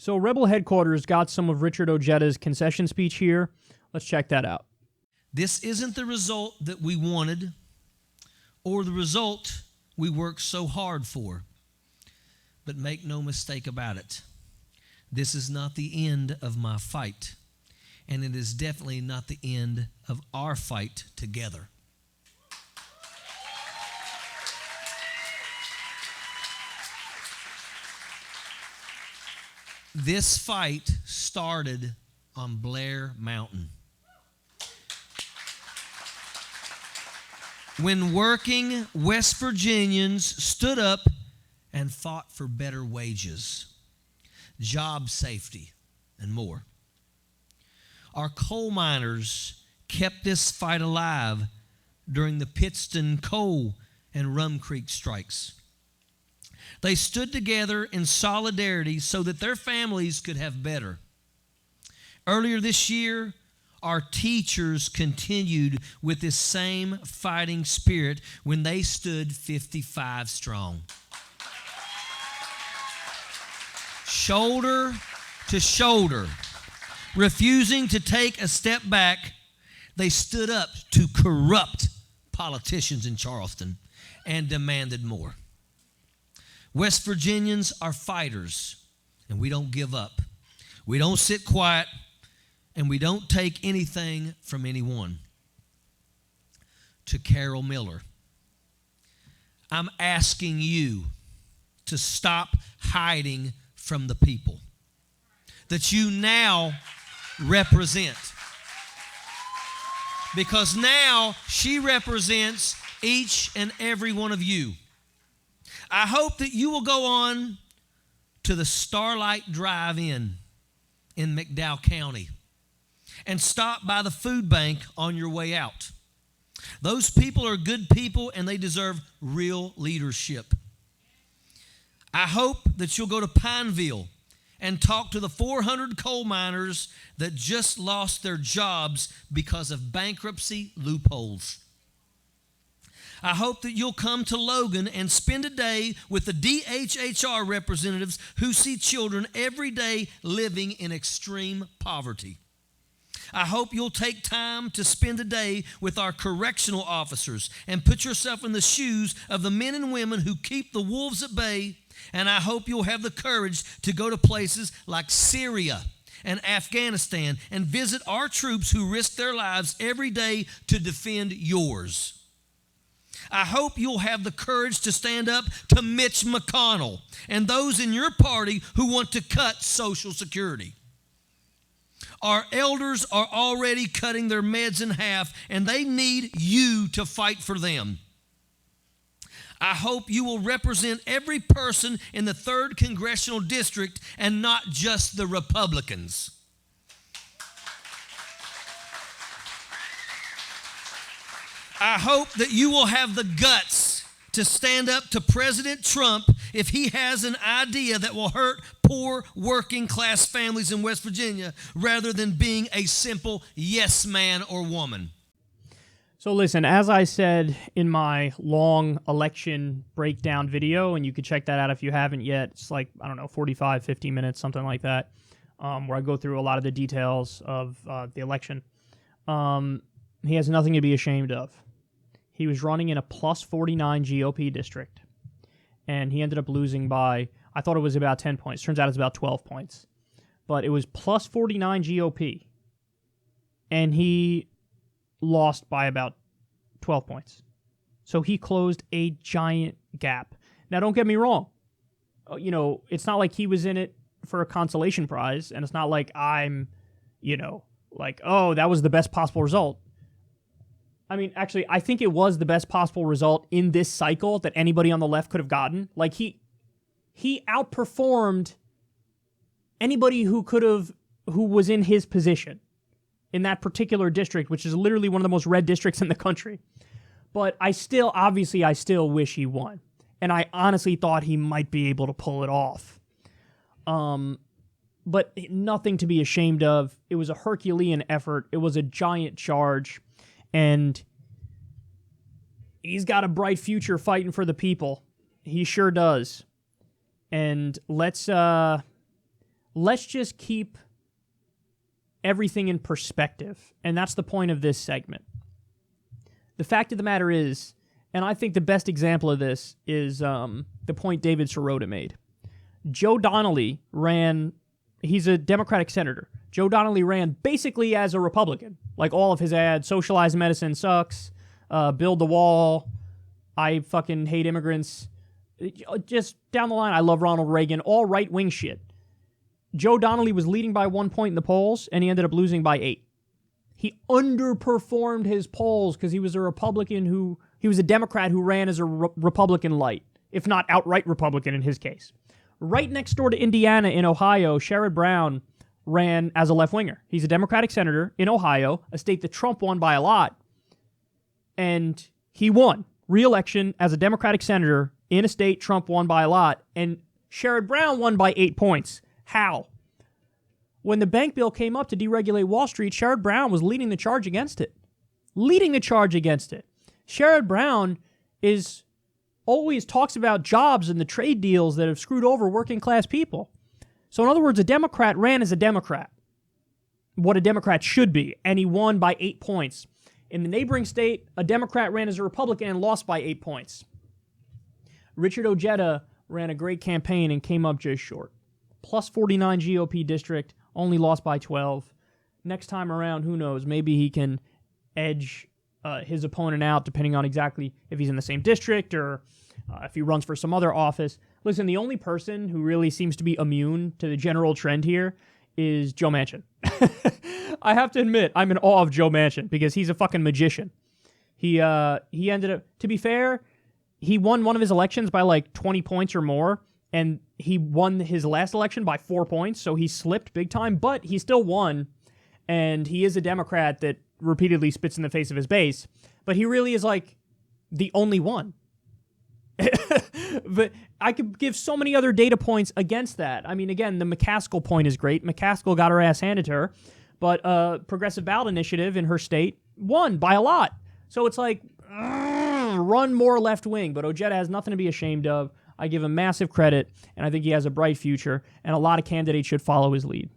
So Rebel headquarters got some of Richard Ojeda's concession speech here. Let's check that out. This isn't the result that we wanted or the result we worked so hard for. But make no mistake about it. This is not the end of my fight. And it is definitely not the end of our fight together. This fight started on Blair Mountain. When working West Virginians stood up and fought for better wages, job safety, and more. Our coal miners kept this fight alive during the Pittston Coal and Rum Creek strikes. They stood together in solidarity so that their families could have better. Earlier this year, our teachers continued with this same fighting spirit when they stood 55 strong. Shoulder to shoulder, refusing to take a step back, they stood up to corrupt politicians in Charleston and demanded more. West Virginians are fighters, and we don't give up. We don't sit quiet, and we don't take anything from anyone. To Carol Miller, I'm asking you to stop hiding from the people that you now represent. Because now she represents each and every one of you. I hope that you will go on to the Starlight Drive-In in McDowell County and stop by the food bank on your way out. Those people are good people and they deserve real leadership. I hope that you'll go to Pineville and talk to the 400 coal miners that just lost their jobs because of bankruptcy loopholes. I hope that you'll come to Logan and spend a day with the DHHR representatives who see children every day living in extreme poverty. I hope you'll take time to spend a day with our correctional officers and put yourself in the shoes of the men and women who keep the wolves at bay. And I hope you'll have the courage to go to places like Syria and Afghanistan and visit our troops who risk their lives every day to defend yours. I hope you'll have the courage to stand up to Mitch McConnell and those in your party who want to cut Social Security. Our elders are already cutting their meds in half, and they need you to fight for them. I hope you will represent every person in the 3rd Congressional District and not just the Republicans. I hope that you will have the guts to stand up to President Trump if he has an idea that will hurt poor working class families in West Virginia rather than being a simple yes man or woman. So listen, as I said in my long election breakdown video, and you can check that out if you haven't yet, it's like, 45, 50 minutes, something like that, where I go through a lot of the details of the election. He has nothing to be ashamed of. He was running in a plus 49 GOP district, and he ended up losing by, I thought it was about 10 points. Turns out it's about 12 points. But it was plus 49 GOP, and he lost by about 12 points. So he closed a giant gap. Now, don't get me wrong. It's not like he was in it for a consolation prize, and it's not like I'm, that was the best possible result. I mean, actually, I think it was the best possible result in this cycle that anybody on the left could have gotten. Like, he outperformed anybody who was in his position in that particular district, which is literally one of the most red districts in the country. But I still wish he won. And I honestly thought he might be able to pull it off. But nothing to be ashamed of. It was a Herculean effort. It was a giant charge. And he's got a bright future fighting for the people. He sure does. And let's let's just keep everything in perspective. And that's the point of this segment. The fact of the matter is, and I think the best example of this is the point David Sirota made. Joe Donnelly ran, he's a Democratic senator. Joe Donnelly ran basically as a Republican. Like all of his ads, socialized medicine sucks, build the wall, I fucking hate immigrants. Just down the line, I love Ronald Reagan, all right-wing shit. Joe Donnelly was leading by 1 point in the polls, and he ended up losing by 8. He underperformed his polls because he was a Republican he was a Democrat who ran as a Republican light, if not outright Republican in his case. Right next door to Indiana in Ohio, Sherrod Brown ran as a left-winger. He's a Democratic senator in Ohio, a state that Trump won by a lot, and he won re-election as a Democratic senator in a state Trump won by a lot, and Sherrod Brown won by 8 points. How? When the bank bill came up to deregulate Wall Street, Sherrod Brown was leading the charge against it. Sherrod Brown always talks about jobs and the trade deals that have screwed over working class people. So in other words, a Democrat ran as a Democrat, what a Democrat should be, and he won by 8 points. In the neighboring state, a Democrat ran as a Republican and lost by 8 points. Richard Ojeda ran a great campaign and came up just short. Plus 49 GOP district, only lost by 12. Next time around, who knows? Maybe he can edge his opponent out, depending on exactly if he's in the same district or if he runs for some other office. Listen, the only person who really seems to be immune to the general trend here is Joe Manchin. I have to admit, I'm in awe of Joe Manchin because he's a fucking magician. He ended up, to be fair, he won one of his elections by like 20 points or more, and he won his last election by 4 points, so he slipped big time, but he still won, and he is a Democrat that repeatedly spits in the face of his base, but he really is like the only one. But I could give so many other data points against that. I mean, again, the McCaskill point is great. McCaskill got her ass handed to her, but Progressive Ballot Initiative in her state won by a lot. So it's like, run more left wing, but Ojeda has nothing to be ashamed of. I give him massive credit, and I think he has a bright future, and a lot of candidates should follow his lead.